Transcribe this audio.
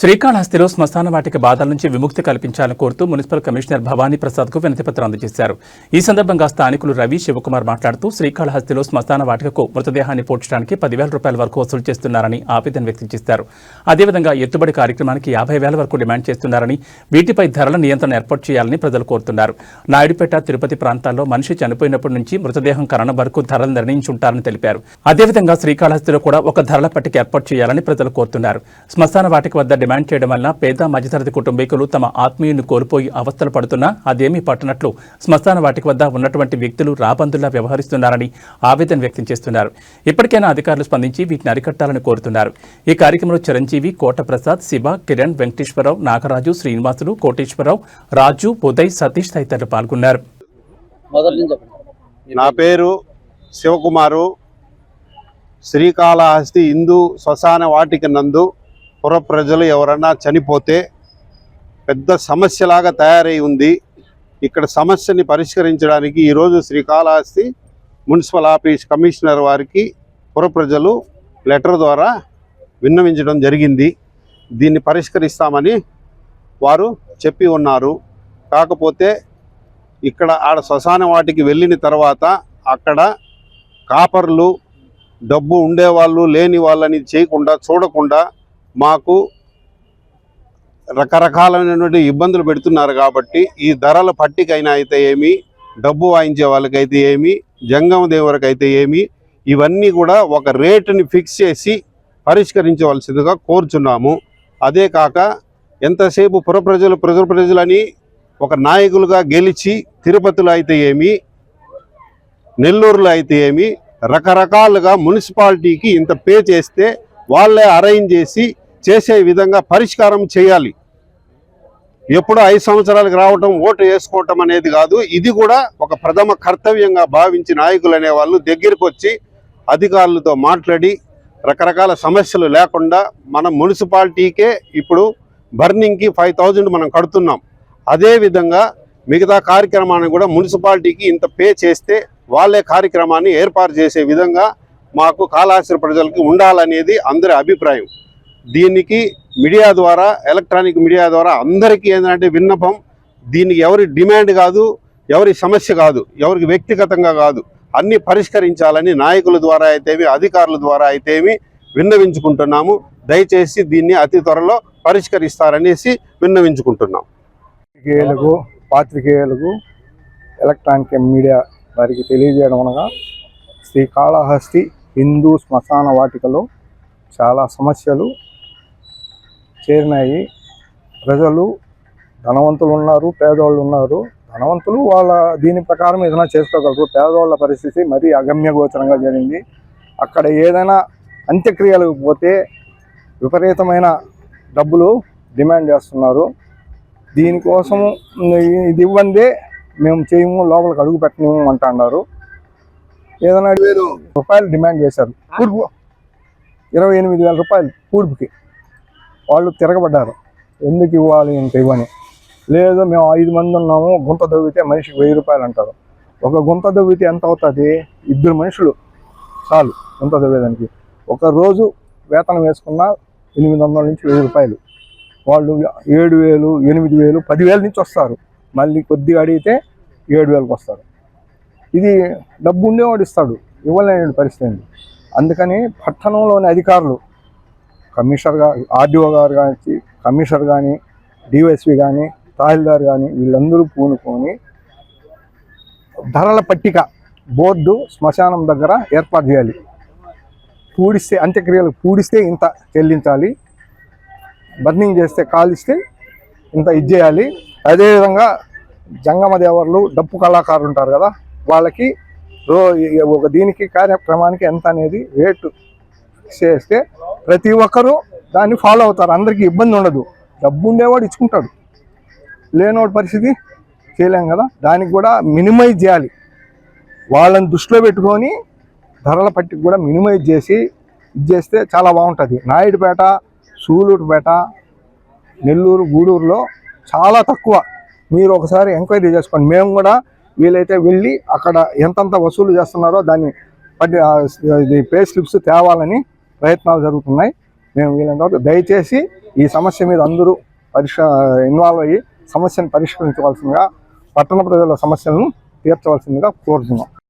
శ్రీకాళహస్తిలో శ్మశాన వాటిక బాధల నుంచి విముక్తి కల్పించాలని కోరుతూ మున్సిపల్ కమిషనర్ భవానీ ప్రసాద్కు వినతిపత్రం అందజేశారు. ఈ సందర్భంగా స్థానికులు రవి శివకుమార్ మాట్లాడుతూ శ్రీకాళహస్తిలో శ్మశాన వాటికకు మృతదేహాన్ని పోడ్చడానికి 10,000 రూపాయల వరకు వసూలు చేస్తున్నారని ఆవేదన వ్యక్తం చేశారు. అదేవిధంగా ఎత్తుబడి కార్యక్రమానికి 50,000 వరకు డిమాండ్ చేస్తున్నారని, వీటిపై ధరల నియంత్రణ ఏర్పాటు చేయాలని ప్రజలు కోరుతున్నారు. నాయుడుపేట, తిరుపతి ప్రాంతాల్లో మనిషి చనిపోయినప్పటి నుంచి మృతదేహం ఖననం వరకు ధరలు నిర్ణయించుంటారని తెలిపారు. అదేవిధంగా శ్రీకాళహస్తిలో కూడా ఒక ధరల పట్టిక ఏర్పాటు చేయాలని ప్రజలు కోరుతున్నారు. శ్మశాన వాటిక వద్ద డిమాండ్ చేయడం వల్ల పేద మధ్యతరగతి కుటుంబీకులు తమ ఆత్మీయుని కోల్పోయి అవస్థలు పడుతున్నా అదేమీ పట్టనట్లు శ్మశాన వాటిక వద్ద ఉన్నటువంటి వ్యక్తులు రాబందుల్లా వ్యవహరిస్తున్నారని ఆవేదన వ్యక్తం చేస్తున్నారు. ఇప్పటికైనా అధికారులు స్పందించి వీటిని అరికట్టాలని కోరుతున్నారు. ఈ కార్యక్రమంలో చిరంజీవి, కోట ప్రసాద్, శివ, కిరణ్, వెంకటేశ్వరరావు, నాగరాజు, శ్రీనివాసులు, కోటేశ్వరరావు, రాజు, ఉదయ్, సతీష్ తదితరులు పాల్గొన్నారు. నా పేరు శివకుమారు. శ్రీకాళహస్తి హిందూ శ్మశాన వాటిక నందు పుర ప్రజలు ఎవరన్నా చనిపోతే పెద్ద సమస్యలాగా తయారై ఉంది. ఇక్కడ సమస్యని పరిష్కరించడానికి ఈరోజు శ్రీకాళహస్తి మున్సిపల్ ఆఫీస్ కమిషనర్ వారికి పుర ప్రజలు లెటర్ ద్వారా విన్నవించడం జరిగింది. దీన్ని పరిష్కరిస్తామని వారు చెప్పి ఉన్నారు. కాకపోతే ఇక్కడ శ్మశాన వాటికి వెళ్ళిన తర్వాత అక్కడ కాపర్లు, డబ్బు ఉండేవాళ్ళు లేని వాళ్ళని చేయకుండా చూడకుండా మాకు రకరకాలైనటువంటి ఇబ్బందులు పెడుతున్నారు. కాబట్టి ఈ ధరల పట్టికైనా అయితే ఏమి, డబ్బు వాయించే వాళ్ళకైతే ఏమి, జంగమ దేవుడికైతే ఏమి, ఇవన్నీ కూడా ఒక రేటుని ఫిక్స్ చేసి పరిష్కరించవలసిందిగా కోరుచున్నాము. అదే కాక ఎంతసేపు ప్రజలని ఒక నాయకులుగా గెలిచి తిరుపతిలో అయితే ఏమి, నెల్లూరులో అయితే ఏమి, రకరకాలుగా మున్సిపాలిటీకి ఇంత పే చేస్తే వాళ్ళే అరేంజ్ చేసే విధంగా పరిష్కారం చేయాలి. ఎప్పుడో 5 సంవత్సరాలకు రావటం, ఓటు వేసుకోవటం అనేది కాదు. ఇది కూడా ఒక ప్రథమ కర్తవ్యంగా భావించి నాయకులు అనేవాళ్ళు దగ్గరికి వచ్చి అధికారులతో మాట్లాడి రకరకాల సమస్యలు లేకుండా మనం మున్సిపాలిటీకే ఇప్పుడు బర్నింగ్కి 5,000 మనం కడుతున్నాం. అదేవిధంగా మిగతా కార్యక్రమాన్ని కూడా మున్సిపాలిటీకి ఇంత పే చేస్తే వాళ్ళే కార్యక్రమాన్ని ఏర్పాటు చేసే విధంగా మాకు కాళహస్తి ప్రజలకి ఉండాలనేది అందరి అభిప్రాయం. దీనికి మీడియా ద్వారా, ఎలక్ట్రానిక్ మీడియా ద్వారా అందరికీ ఏంటంటే విన్నపం, దీనికి ఎవరి డిమాండ్ కాదు, ఎవరి సమస్య కాదు, ఎవరికి వ్యక్తిగతంగా కాదు, అన్నీ పరిష్కరించాలని నాయకుల ద్వారా అయితేమి, అధికారుల ద్వారా అయితేమి విన్నవించుకుంటున్నాము. దయచేసి దీన్ని అతి త్వరలో పరిష్కరిస్తారనేసి విన్నవించుకుంటున్నాం. పాత్రికేయులకు ఎలక్ట్రానిక్ మీడియా వారికి తెలియజేయడం అనగా, శ్రీకాళహస్తి హిందూ శ్మశాన వాటికలో చాలా సమస్యలు చేరినాయి. ప్రజలు ధనవంతులు ఉన్నారు, పేదవాళ్ళు ఉన్నారు. ధనవంతులు వాళ్ళ దీని ప్రకారం ఏదైనా చేసుకోగలరు. పేదవాళ్ళ పరిస్థితి మరీ అగమ్యగోచరంగా జరిగింది. అక్కడ ఏదైనా అంత్యక్రియలకు పోతే విపరీతమైన డబ్బులు డిమాండ్ చేస్తున్నారు. దీనికోసం ఇది ఇవ్వందే మేము చేయము, లోపలికి అడుగు పెట్టలేము అంటున్నారు. ఏదైనా 5,000 రూపాయలు డిమాండ్ చేశారు. పూర్పు 28,000 రూపాయలు పూర్పుకి. వాళ్ళు తిరగబడ్డారు, ఎందుకు ఇవ్వాలి ఇంత ఇవ్వని. లేదు, మేము 5 మంది ఉన్నాము, గుంత దవ్వితే మనిషికి 1,000 రూపాయలు అంటారు. ఒక గుంత దవ్వితే ఎంత అవుతుంది? 2 మనుషులు చాలు గుంత దవ్వేదానికి. ఒక రోజు వేతనం వేసుకున్న 800 నుంచి 1,000 రూపాయలు. వాళ్ళు 7,000, 8,000, 10,000 నుంచి వస్తారు. మళ్ళీ కొద్దిగా అడిగితే 7,000కి వస్తారు. ఇది డబ్బు ఉండేవాడు ఇస్తాడు, ఇవ్వలేని పరిస్థితి. అందుకని పట్టణంలోని అధికారులు, కమిషనర్ గారు, ఆర్డీఓ గారు కానీ, కమిషనర్ కానీ, డివైఎస్పీ కానీ, తహసీల్దార్ కానీ, వీళ్ళందరూ పూనుకొని ధరల పట్టిక బోర్డు శ్మశానం దగ్గర ఏర్పాటు చేయాలి. పూడిస్తే, అంత్యక్రియలకు పూడిస్తే ఇంత చెల్లించాలి, బర్నింగ్ చేస్తే, కాలిస్తే ఇంత ఇచ్చేయాలి. అదేవిధంగా జంగమ దేవర్లు, డప్పు కళాకారులు ఉంటారు కదా, వాళ్ళకి ఒక దీనికి కార్యక్రమానికి ఎంత అనేది రేటు చేస్తే ప్రతి ఒక్కరూ దాన్ని ఫాలో అవుతారు. అందరికీ ఇబ్బంది ఉండదు. డబ్బు ఉండేవాడు ఇచ్చుకుంటాడు, లేనివాడి పరిస్థితి చేయలేం కదా. దానికి కూడా మినిమైజ్ చేయాలి. వాళ్ళని దృష్టిలో పెట్టుకొని ధరల పట్టిక కూడా మినిమైజ్ చేసి చేస్తే చాలా బాగుంటుంది. నాయుడుపేట, సూలూరుపేట, నెల్లూరు, గూడూరులో చాలా తక్కువ. మీరు ఒకసారి ఎంక్వైరీ చేసుకోండి. మేము కూడా వీలైతే వెళ్ళి అక్కడ ఎంతంత వసూలు చేస్తున్నారో దాన్ని పే స్లిప్స్ తేవాలని ప్రయత్నాలు జరుగుతున్నాయి. మేము వీళ్ళంతవరకు దయచేసి ఈ సమస్య మీద అందరూ ఇన్వాల్వ్ అయ్యి సమస్యను పరిష్కరించవలసిందిగా, పట్టణ ప్రజల సమస్యలను తీర్చవలసిందిగా కోరుతున్నాం.